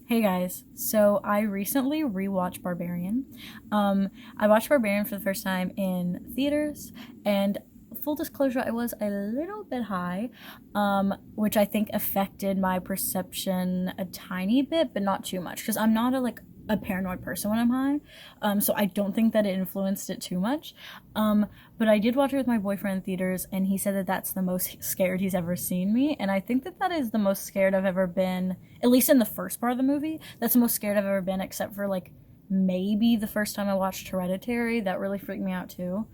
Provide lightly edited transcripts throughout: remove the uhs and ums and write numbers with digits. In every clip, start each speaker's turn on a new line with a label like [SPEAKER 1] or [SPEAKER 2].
[SPEAKER 1] Hey guys, so I recently rewatched Barbarian. I watched Barbarian for the first time in theaters, and full disclosure, I was a little bit high, which I think affected my perception a tiny bit, but not too much, because I'm not a paranoid person when I'm high, so I don't think that it influenced it too much. Um, but I did watch it with my boyfriend in theaters, and he said that that's the most scared he's ever seen me, and I think that that is the most scared I've ever been, at least in the first part of the movie. That's the most scared I've ever been, except for like maybe the first time I watched Hereditary. That really freaked me out too.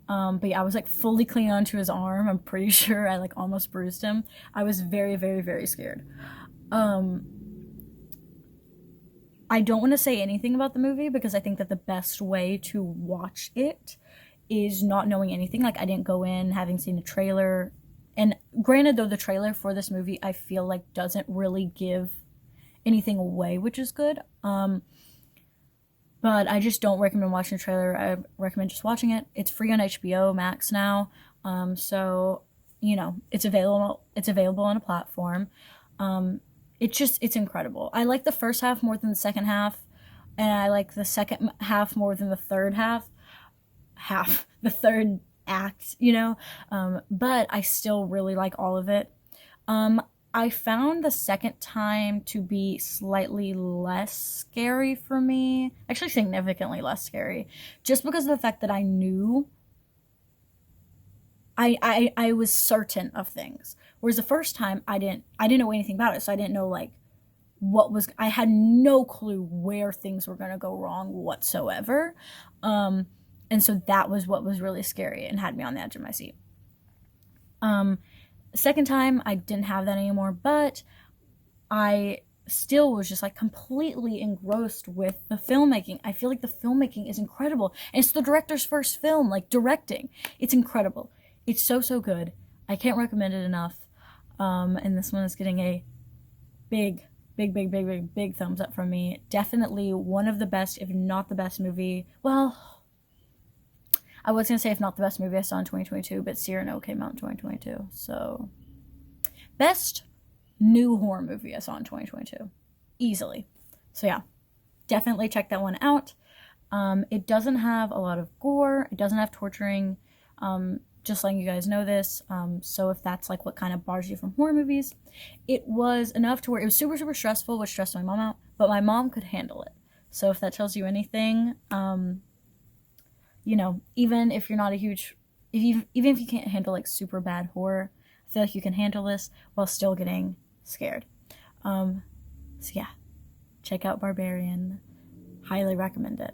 [SPEAKER 1] But yeah, I was like fully clinging onto his arm. I'm pretty sure I like almost bruised him. I was very, very, very scared. Um, I don't want to say anything about the movie because I think that the best way to watch it is not knowing anything. Like, I didn't go in having seen a trailer. And granted, though, the trailer for this movie I feel like doesn't really give anything away, which is good. But I just don't recommend watching the trailer. I recommend just watching it. It's free on HBO Max now. So it's available. It's available on a platform. It's incredible. I like the first half more than the second half, and I like the second half more than the third the third act. But I still really like all of it. Um, I found the second time to be slightly less scary for me. Actually, significantly less scary, just because of the fact that I knew I was certain of things. Whereas the first time I didn't know anything about it, so I didn't know like I had no clue where things were gonna go wrong whatsoever. Um, and so that was what was really scary and had me on the edge of my seat. Um, Second time I didn't have that anymore, but I still was just like completely engrossed with the filmmaking. I feel like the filmmaking is incredible. And it's the director's first film, like directing. It's incredible. It's so, so good. I can't recommend it enough. And this one is getting a big, big, big, big, big, big thumbs up from me. Definitely one of the best, if not the best movie. Well, I was gonna say if not the best movie I saw in 2022, but Cyrano came out in 2022. So, best new horror movie I saw in 2022. Easily. So yeah, definitely check that one out. It doesn't have a lot of gore. It doesn't have torturing. Just letting you guys know this. So if that's like what kind of bars you from horror movies, it was enough to where it was super, super stressful, which stressed my mom out, but my mom could handle it. So if that tells you anything, even if you're not a huge, even if you can't handle like super bad horror, I feel like you can handle this while still getting scared. So yeah, check out Barbarian. Highly recommend it.